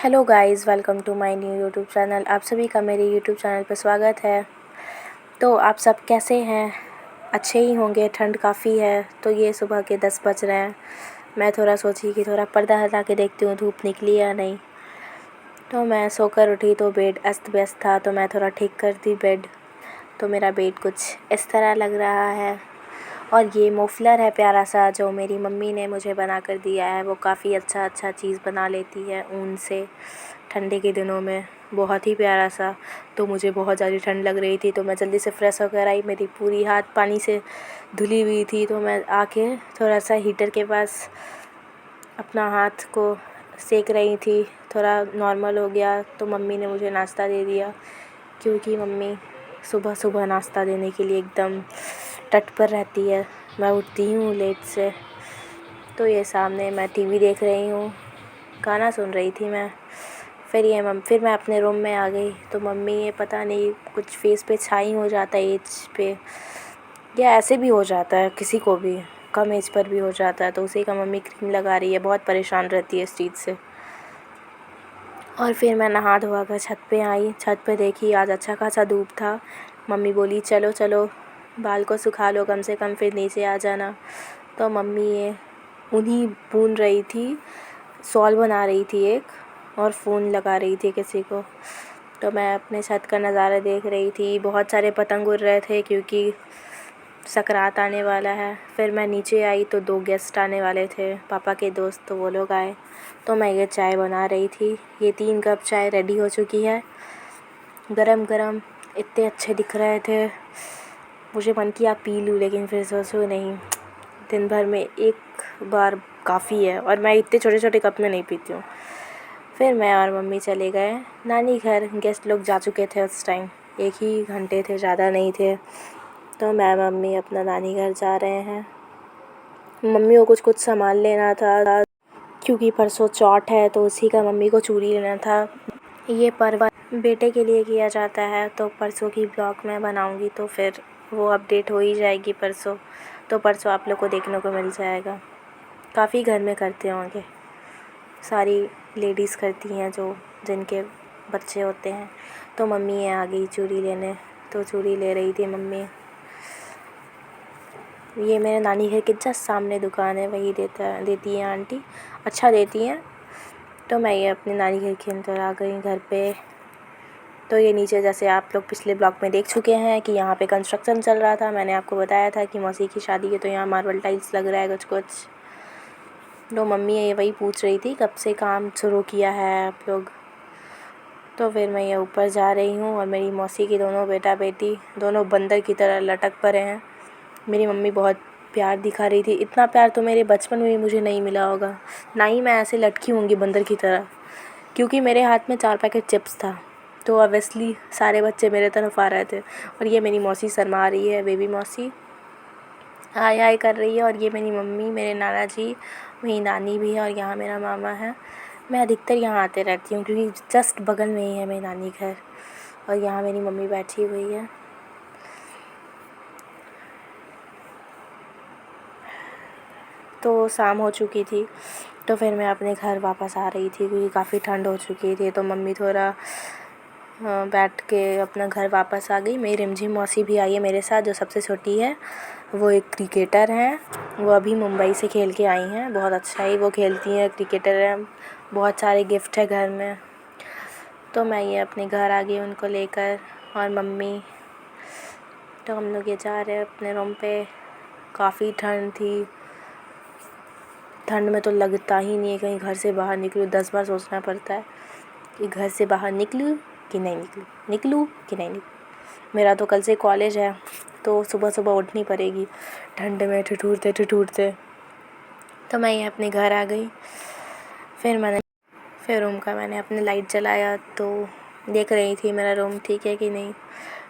Hello guys, welcome to my new YouTube channel. आप सभी का मेरे यूट्यूब चैनल पर स्वागत है। तो आप सब कैसे हैं? अच्छे ही होंगे। ठंड काफ़ी है तो ये सुबह के 10 बज रहे हैं। मैं थोड़ा सोची कि थोड़ा पर्दा हटा के देखती हूँ धूप निकली या नहीं। तो मैं सोकर उठी तो बेड अस्त व्यस्त था, तो मैं थोड़ा ठीक कर दी बेड। तो मेरा बेड कुछ इस तरह लग रहा है। और ये मफलर है प्यारा सा, जो मेरी मम्मी ने मुझे बना कर दिया है। वो काफ़ी अच्छा चीज़ बना लेती है ऊन से ठंडे के दिनों में, बहुत ही प्यारा सा। तो मुझे बहुत ज़्यादा ठंड लग रही थी तो मैं जल्दी से फ्रेश होकर आई। मेरी पूरी हाथ पानी से धुली हुई थी, तो मैं आके थोड़ा सा हीटर के पास अपना हाथ को सेक रही थी। थोड़ा नॉर्मल हो गया तो मम्मी ने मुझे नाश्ता दे दिया, क्योंकि मम्मी सुबह सुबह नाश्ता देने के लिए एकदम तत्पर रहती है। मैं उठती हूँ लेट से। तो ये सामने मैं टीवी देख रही हूँ, गाना सुन रही थी मैं। फिर मैं अपने रूम में आ गई तो मम्मी, ये पता नहीं कुछ फेस पे छाई हो जाता है एज पे, या ऐसे भी हो जाता है किसी को भी, कम एज पर भी हो जाता है। तो उसी का मम्मी क्रीम लगा रही है, बहुत परेशान रहती है इस चीज़ से। और फिर मैं नहा धोवा कर छत पे आई। छत पे देखी आज अच्छा खासा धूप था। मम्मी बोली चलो चलो बाल को सुखा लो कम से कम, फिर नीचे आ जाना। तो मम्मी ये उन्हीं बुन रही थी, शॉल बना रही थी एक, और फ़ोन लगा रही थी किसी को। तो मैं अपने छत का नज़ारा देख रही थी। बहुत सारे पतंग उड़ रहे थे क्योंकि सकरात आने वाला है। फिर मैं नीचे आई तो 2 गेस्ट आने वाले थे, पापा के दोस्त, तो वो लोग आए। तो मैं ये चाय बना रही थी। ये 3 कप चाय रेडी हो चुकी है, गरम गरम। इतने अच्छे दिख रहे थे, मुझे मन किया पी लूँ, लेकिन फिर सोचूं नहीं, दिन भर में एक बार काफ़ी है, और मैं इतने छोटे छोटे कप में नहीं पीती हूँ। फिर मैं और मम्मी चले गए नानी घर। गेस्ट लोग जा चुके थे उस टाइम, 1 ही घंटे थे, ज़्यादा नहीं थे। तो मैं मम्मी अपना नानी घर जा रहे हैं। मम्मी को कुछ सामान लेना था, क्योंकि परसों चौथ है तो उसी का मम्मी को चूड़ी लेना था। ये पर्व बेटे के लिए किया जाता है, तो परसों की ब्लॉग मैं बनाऊंगी तो फिर वो अपडेट हो ही जाएगी परसों। तो परसों आप लोग को देखने को मिल जाएगा। काफ़ी घर में करते होंगे, सारी लेडीज़ करती हैं जो जिनके बच्चे होते हैं। तो मम्मी ये आ गई चूड़ी लेने, तो चूड़ी ले रही थी मम्मी। ये मेरे नानी घर के जस्ट सामने दुकान है, वही देती है आंटी, अच्छा देती हैं। तो मैं ये अपनी नानी घर के अंदर आ गई घर पे। तो ये नीचे, जैसे आप लोग पिछले ब्लॉग में देख चुके हैं कि यहाँ पे कंस्ट्रक्शन चल रहा था। मैंने आपको बताया था कि मौसी की शादी है तो यहाँ मार्बल टाइल्स लग रहा है कुछ कुछ। तो मम्मी ये वही पूछ रही थी कब से काम शुरू किया है आप लोग। तो फिर मैं ये ऊपर जा रही हूँ, और मेरी मौसी की दोनों बेटा बेटी दोनों बंदर की तरह लटक पड़े हैं। मेरी मम्मी बहुत प्यार दिखा रही थी। इतना प्यार तो मेरे बचपन में भी मुझे नहीं मिला होगा, ना ही मैं ऐसे लटकी होंगी बंदर की तरह, क्योंकि मेरे हाथ में 4 पैकेट चिप्स था। तो ऑब्वियसली सारे बच्चे मेरे तरफ आ रहे थे। और ये मेरी मौसी शर्मा रही है, बेबी मौसी हाय हाय कर रही है। और ये मेरी मम्मी, मेरे नाना जी, मेरी नानी भी है, और यहाँ मेरा मामा है। मैं अधिकतर यहाँ आते रहती हूँ क्योंकि जस्ट बगल में ही है मेरी नानी घर। और यहाँ मेरी मम्मी बैठी हुई है। तो शाम हो चुकी थी, तो फिर मैं अपने घर वापस आ रही थी क्योंकि काफ़ी ठंड हो चुकी थी। तो मम्मी थोड़ा बैठ के अपना घर वापस आ गई। मेरी रिमझिम मौसी भी आई है मेरे साथ, जो सबसे छोटी है। वो एक क्रिकेटर हैं, वो अभी मुंबई से खेल के आई हैं। बहुत अच्छा ही वो खेलती हैं, क्रिकेटर हैं। बहुत सारे गिफ्ट है घर में। तो मैं ये अपने घर आ गई उनको लेकर, और मम्मी। तो हम लोग ये जा रहे हैं अपने रूम पे। काफ़ी ठंड थी। ठंड में तो लगता ही नहीं है कहीं घर से बाहर निकलूँ। 10 बार सोचना पड़ता है कि घर से बाहर निकलूँ कि नहीं निकलूँ, निकलूँ कि नहीं निकलूँ। मेरा तो कल से कॉलेज है, तो सुबह सुबह उठनी पड़ेगी ठंड में ठिठुरते ठिठुरते। तो मैं ये अपने घर आ गई। फिर रूम का मैंने अपने लाइट जलाया, तो देख रही थी मेरा रूम ठीक है कि नहीं।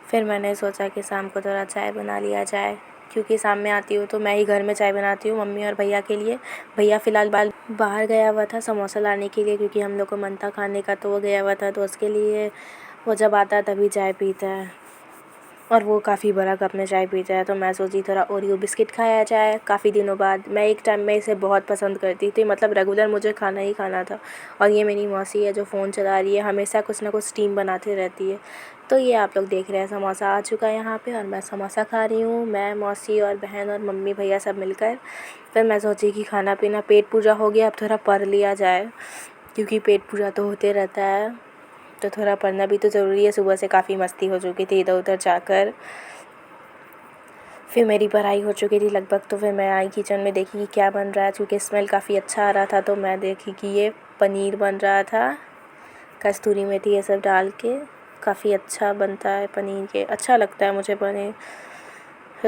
फिर मैंने सोचा कि शाम को थोड़ा चाय बना लिया जाए, क्योंकि शाम में आती हूँ तो मैं ही घर में चाय बनाती हूँ मम्मी और भैया के लिए। भैया फ़िलहाल बाहर गया हुआ था समोसा लाने के लिए, क्योंकि हम लोग को मन था खाने का, तो वो गया हुआ था। तो उसके लिए वो जब आता है तभी चाय पीता है। और वो काफ़ी बड़ा कप में चाय पीता है। तो मैं सोची थोड़ा ओरियो बिस्किट खाया जाए काफ़ी दिनों बाद। मैं एक टाइम में इसे बहुत पसंद करती थी, मतलब रेगुलर मुझे खाना ही खाना था। और ये मेरी मौसी है जो फ़ोन चला रही है, हमेशा कुछ ना कुछ स्टीम बनाती रहती है। तो ये आप लोग देख रहे हैं समोसा आ चुका है यहाँ पे और मैं समोसा खा रही हूँ, मैं, मौसी और बहन और मम्मी भैया सब मिलकर। फिर मैं सोची कि खाना पीना पेट पूजा हो गया, अब थोड़ा पढ़ लिया जाए, क्योंकि पेट पूजा तो होते रहता है, तो थोड़ा पढ़ना भी तो ज़रूरी है। सुबह से काफ़ी मस्ती हो चुकी थी इधर उधर जाकर। फिर मेरी पढ़ाई हो चुकी थी लगभग, तो फिर मैं आई किचन में, देखी कि क्या बन रहा है। चूँकि स्मेल काफ़ी अच्छा आ रहा था तो मैं देखी कि ये पनीर बन रहा था, कस्तूरी मेथी ये सब डाल के। काफ़ी अच्छा बनता है पनीर के, अच्छा लगता है मुझे पनीर।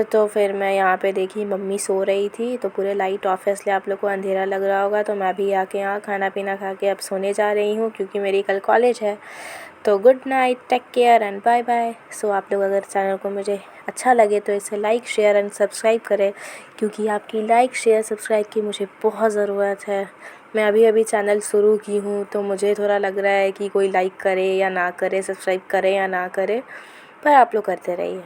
तो फिर मैं यहाँ पे देखी मम्मी सो रही थी, तो पूरे लाइट ऑफ है, इसलिए आप लोग को अंधेरा लग रहा होगा। तो मैं भी आके यहाँ खाना पीना खा के अब सोने जा रही हूँ, क्योंकि मेरी कल कॉलेज है। तो good night, take care and bye bye. So आप लोग अगर चैनल को मुझे अच्छा लगे तो इसे लाइक शेयर एंड सब्सक्राइब करें, क्योंकि आपकी लाइक शेयर सब्सक्राइब की मुझे बहुत ज़रूरत है। मैं अभी अभी चैनल शुरू की हूँ, तो मुझे थोड़ा लग रहा है कि कोई लाइक करे या ना करे, सब्सक्राइब करे या ना करे, पर आप लोग करते रहिए।